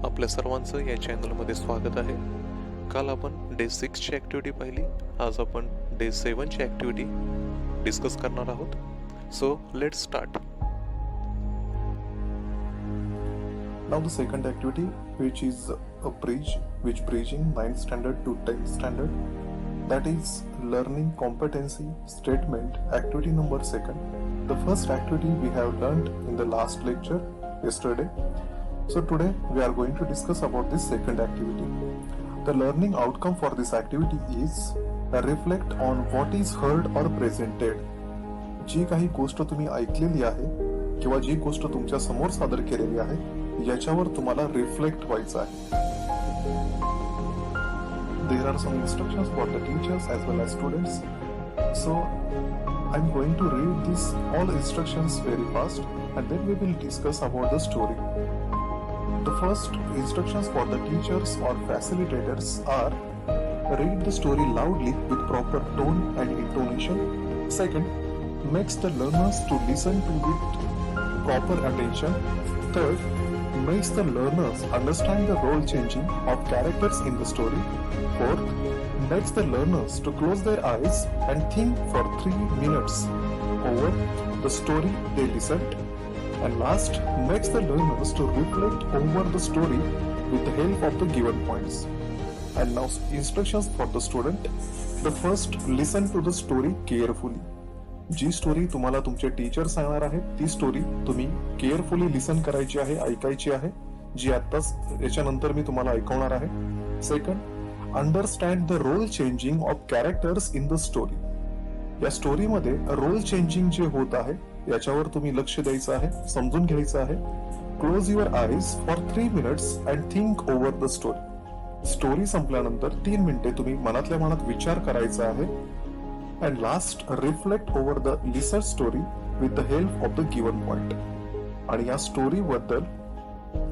आपल्या सर्वांचं या चॅनलमध्ये स्वागत आहे. काल आपण डे 6 ची ॲक्टिव्हिटी पाहिली. आज आपण डे 7 ची ॲक्टिव्हिटी डिस्कस करणार आहोत. So let's start. Now the second activity, which is a bridging 9th standard to 10th standard, that is learning competency statement, activity number 2nd. The first activity we have learned in the last lecture yesterday. So today we are going to discuss about this second activity. The learning outcome for this activity is reflect on what is heard or presented. जी काही गोष्ट तुम्ही ऐकलेली आहे किंवा जी गोष्ट तुमच्या समोर सादर केलेली आहे याच्यावर तुम्हाला रिफ्लेक्ट व्हायचं आहे. There are some instructions for the teachers as well as students. So I'm going to read these all instructions very fast and then we will discuss about the story. The first instructions for the teachers or facilitators are read the story loudly with proper tone and intonation. Second, makes the learners to listen to it proper attention. Third, makes the learners understand the role changing of characters in the story. Fourth, makes the learners to close their eyes and think for 3 minutes over the story they listened. And last, makes the learners to reflect over the story with the help of the given points. And now instructions for the student. The first, listen to the story carefully. जी story तुम्हाला तुमचे teacher सांगणार आहेत ती story तुम्ही carefully लिसन करायची आहे, ऐकायची आहे, जी आत्ताच याच्यानंतर मी तुम्हाला ऐकवणार आहे. Second, understand the role changing of characters in the story. या स्टोरीमध्ये रोल चेंजिंग जे होत आहे याच्यावर तुम्ही लक्ष द्यायचं आहे, समजून घ्यायचं आहे. Close your eyes for 3 minutes and think over the story. Story संपल्यानंतर 3 मिनिटे तुम्ही मनातल्या मनात विचार करायचा आहे. And last, reflect over the listened story with the help of the given point. आणि या स्टोरी बद्दल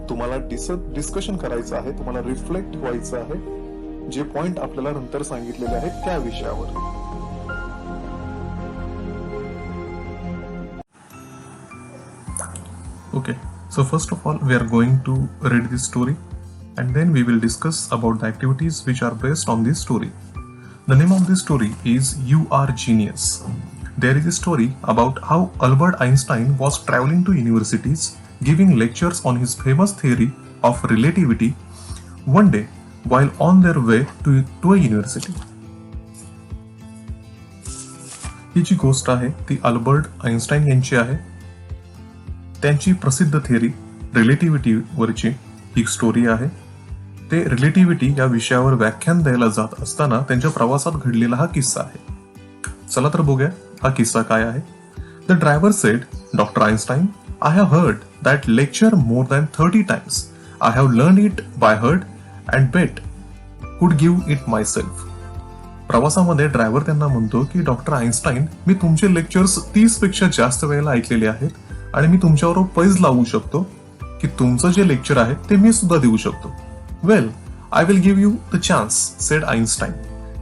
तुम्हाला डिस्कशन करायचं आहे, तुम्हाला रिफ्लेक्ट व्हायचं आहे, जे पॉइंट आपल्याला नंतर सांगितलेले आहेत त्या विषयावर. Okay, so first of all we are going to read this story and then we will discuss about the activities which are based on this story. The name of this story is You Are Genius. There is a story about how Albert Einstein was traveling to universities giving lectures on his famous theory of relativity one day while on their way to a university. ही जी गोष्ट आहे ती Albert Einstein यांची आहे. त्यांची प्रसिद्ध theory relativity वरची ही story आहे. ते रिलेटिव्हिटी या विषयावर व्याख्यान द्यायला जात असताना त्यांच्या प्रवासात घडलेला हा किस्सा आहे. चला तर बघूया हा किस्सा काय आहे. The driver said, doctor Einstein, I have heard that lecture more than 30 times. I have learn it by heart and but could give it myself. प्रवासामध्ये ड्रायव्हर त्यांना म्हणतो की डॉक्टर आइन्स्टाईन, मी तुमचे लेक्चर्स 30 पेक्षा जास्त वेळेला ऐकलेले आहेत आणि मी तुमच्यावर पैज लावू शकतो की तुमचं जे लेक्चर आहे ते मी सुद्धा देऊ शकतो. Well, I will give you the chance, said Einstein.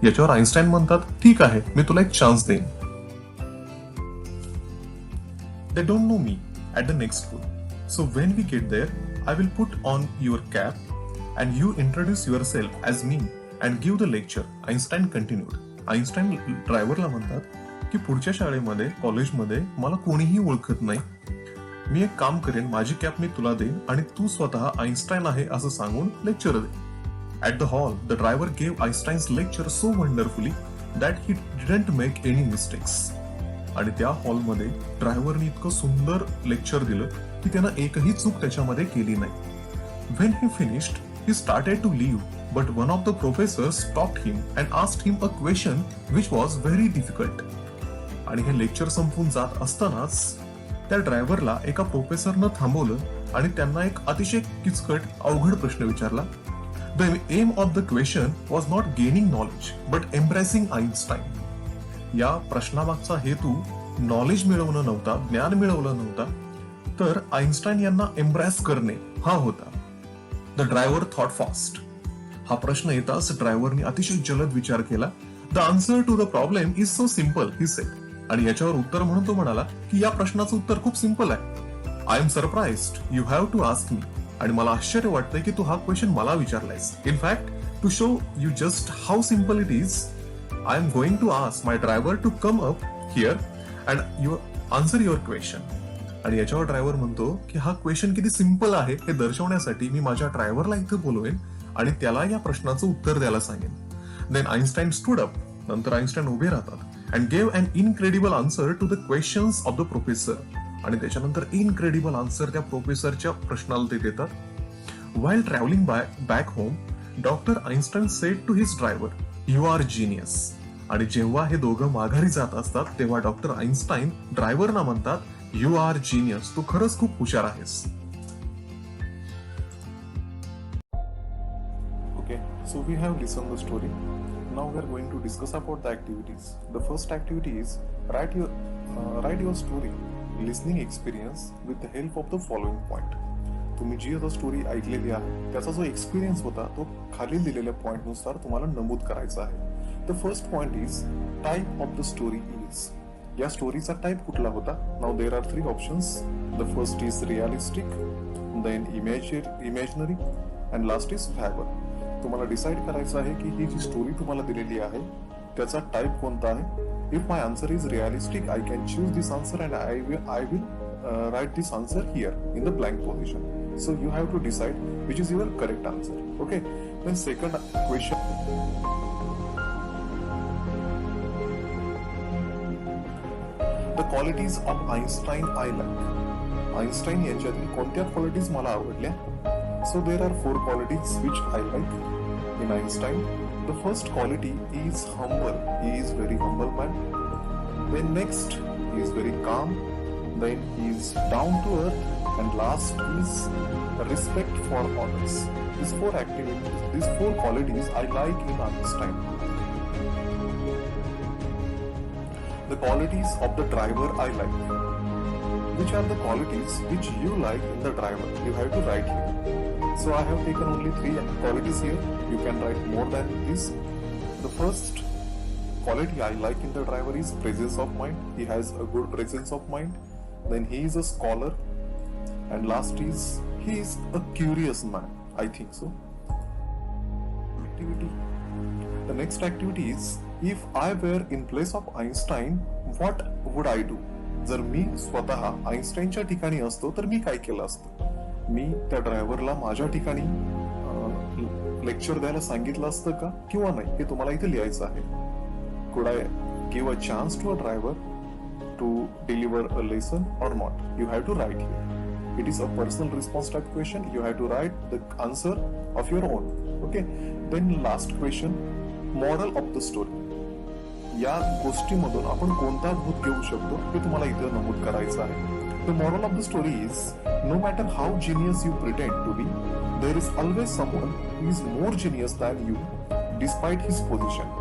याच्यावर आइन्स्टाईन म्हणतात, ठीक आहे, मी तुला एक चान्स देईन. They don't know me at the next school, so when we get there I will put on your cap and you introduce yourself as me and give the lecture. Einstein continued. Einstein ड्रायव्हरला म्हणतात की पुढच्या शाळेमध्ये, कॉलेजमध्ये मला कोणीही ओळखत नाही. मी एक काम करेन, माझी कॅप मी तुला देईन आणि तू स्वतः आइन्स्टाईन आहे असं सांगून लेक्चर दे. At the hall the driver gave Einstein's lecture so wonderfully that he didn't make any mistakes. आणि त्या हॉलमध्ये ड्रायव्हरने इतकं सुंदर लेक्चर दिलं की त्यानं एकही चूक त्याच्यामध्ये केली नाही. When he finished he started to leave but one of the professors stopped him and asked him a question which was very difficult. आणि हे लेक्चर संपून जात असतानाच त्या ड्रायव्हरला एका प्रोफेसरनं थांबवलं आणि त्यांना एक अतिशय किचकट अवघड प्रश्न विचारला. The aim of the question was not gaining knowledge but embracing Einstein. या प्रश्नामागचा हेतू नॉलेज मिळवणं नव्हता, ज्ञान मिळवलं नव्हता, तर आइन्स्टाईन यांना एम्ब्रेस करणे हा होता. The driver thought fast. हा प्रश्न येताच ड्रायव्हरने अतिशय जलद विचार केला. The answer to the problem is so simple, he said. आणि याच्यावर उत्तर म्हणून तो म्हणाला की या प्रश्नाचं उत्तर खूप सिंपल आहे. I am surprised you have to ask me. आणि मला आश्चर्य वाटतंय की तू हा क्वेश्चन मला विचारलायस. In fact to show you just how simple it is, I am going to ask my driver to come up here and you answer your question. आणि याच्यावर ड्रायव्हर म्हणतो की हा क्वेश्चन किती सिम्पल आहे हे दर्शवण्यासाठी मी माझ्या ड्रायव्हरला इथे बोलवेन आणि त्याला या प्रश्नाचं उत्तर द्यायला सांगेन. Then Einstein stood up. नंतर आईन्स्टाईन उभे राहतात and gave an incredible answer to the questions of the professor. आणि त्याच्यानंतर इनक्रेडिबल आन्सर त्या प्रोफेसरच्या प्रश्नाला ते देतात. While travelling back home, doctor Einstein said to his driver, you are genius. आणि जेव्हा हे दोघं माघारी जात असतात तेव्हा डॉक्टर आईन्स्टाईन ड्रायव्हरना म्हणतात, यू आर जीनियस, तू खरंच खूप हुशार आहेस. Okay, so we have listened the story. Now we are going to discuss about the activities. The first activity is write your story, listening experience with the help of the following point. तुम्ही जी आता story ऐकलेली आहे त्याचा जो experience होता तो खाली दिलेल्या पॉइंट नुसार तुम्हाला नमूद करायचा आहे. The first point is type of the story is. या स्टोरीचा टाइप कुठला होता? Now there are 3 options. The first is realistic, then imaginary and last is fable. तुम्हाला डिसाइड करायचं आहे की ही जी स्टोरी तुम्हाला दिलेली आहे त्याचा टाइप कोणता आहे. If my answer is realistic, I can choose this answer and I will write this answer here in the blank position. So you have to decide which is your correct answer. Okay. Then second question. The qualities of Einstein I like. Einstein यांच्यातील कोणत्या qualities मला आवडल्या? So there are 4 qualities which I like in Einstein. The first quality is humble. He is very humble man. Then next, he is very calm. Then he is down to earth, and last is respect for others. These 4 qualities I like in Einstein. The qualities of the driver I like. Which are the qualities which you like in the driver? You have to write here. So I have taken only 3 qualities here. You can write more than this. The first quality I like in the driver is presence of mind. He has a good presence of mind. Then he is a scholar, and last is he is a curious man. I think so. Activity. The next activity is, if I were in place of Einstein, what would I do? जर मी स्वतः आईन्स्टाईनच्या ठिकाणी असतो तर मी काय केलं असतं? मी त्या ड्रायव्हरला माझ्या ठिकाणी लेक्चर द्यायला सांगितलं असतं का किंवा नाही हे तुम्हाला इथे लिहायचं आहे. Could I give a chance to a driver to deliver a lesson or not? You have to write here. It is a personal response type question. You have to write the answer of your own. Okay. Then last question, moral of the story. या गोष्टीमधून आपण कोणता बोध घेऊ शकतो हे तुम्हाला इथे नमूद करायचं आहे. The moral of the story is, no matter how genius you pretend to be, there is always someone who is more genius than you, despite his position.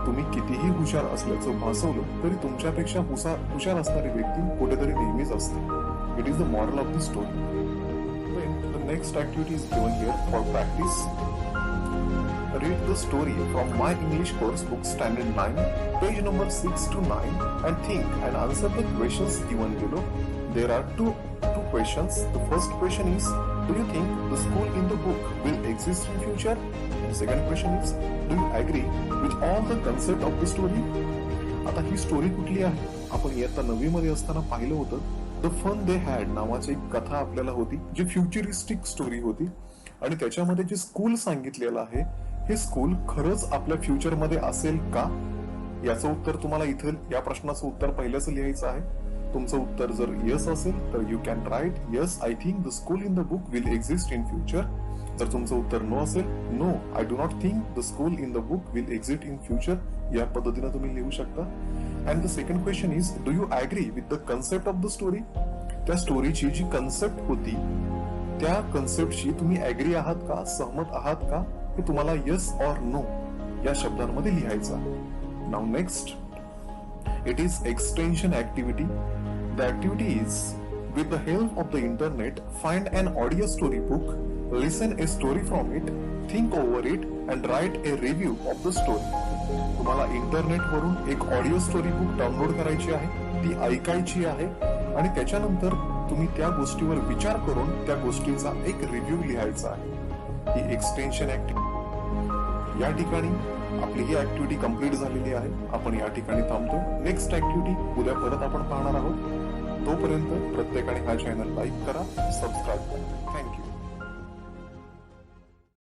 तुम्ही कितीही हुशार असल्याचं भासवलं तरी तुमच्यापेक्षा हुशार असणारी व्यक्ती कुठेतरी नेहमीच असते. It is the moral of the story. The next activity is given here for practice. Read the story from My English Course Book Standard 9, page number 6 to 9, and think and answer the questions given below. There are two questions. The first question is, do you think the school in the book will exist in future? The second question is, do you agree with all the concept of the story? आता ही story कुठली आहे? आपण इयत्ता 9वी मध्ये असताना पाहिलं होतं. The fun they had नावाची एक कथा आपल्याला होती जी फ्युचरिस्टिक स्टोरी होती आणि त्याच्यामध्ये जे स्कूल सांगितलेलं आहे हे स्कूल खरंच आपल्या फ्युचर मध्ये असेल का? याचं उत्तर तुम्हाला इथं या प्रश्नाचं उत्तर पहिल्याच लिहायचं आहे. तुमचं उत्तर जर यस असेल तर you can write yes, I think the school in the book will exist in future. जर तुमचं उत्तर नो असेल, no I do not think the school in the book will exist in future, या पद्धतीने तुम्ही लिहू शकता. And the second question is, do you agree with the concept of the story? त्या स्टोरीची जी कन्सेप्ट होती त्या कन्सेप्टशी तुम्ही ऍग्री आहात का, सहमत आहात का, हे तुम्हाला यस ऑर नो या शब्दांमध्ये लिहायचं आहे. Now next, it is extension activity. The activity is, with the help of the internet, find an audio story book, listen a story from it, think over it and write a review of the story. तुम्हाला internet वरून एक audio story book download करायची आहे, ती ऐकायची आहे आणि त्याच्यानंतर तुम्ही त्या गोष्टीवर विचार करून त्या गोष्टीचा एक रिव्ह्यू लिहायचा आहे. ही एक्सटेन्शन ऍक्टिव्हिटी या ठिकाणी आपली ही ऍक्टिव्हिटी कंप्लीट झालेली आहे. आपण या ठिकाणी थांबतो. नेक्स्ट ऍक्टिव्हिटी उद्या परत आपण पाहणार आहोत. तोपर्यंत प्रत्येकाने हा चॅनल लाईक करा, सबस्क्राईब करा. थँक्यू.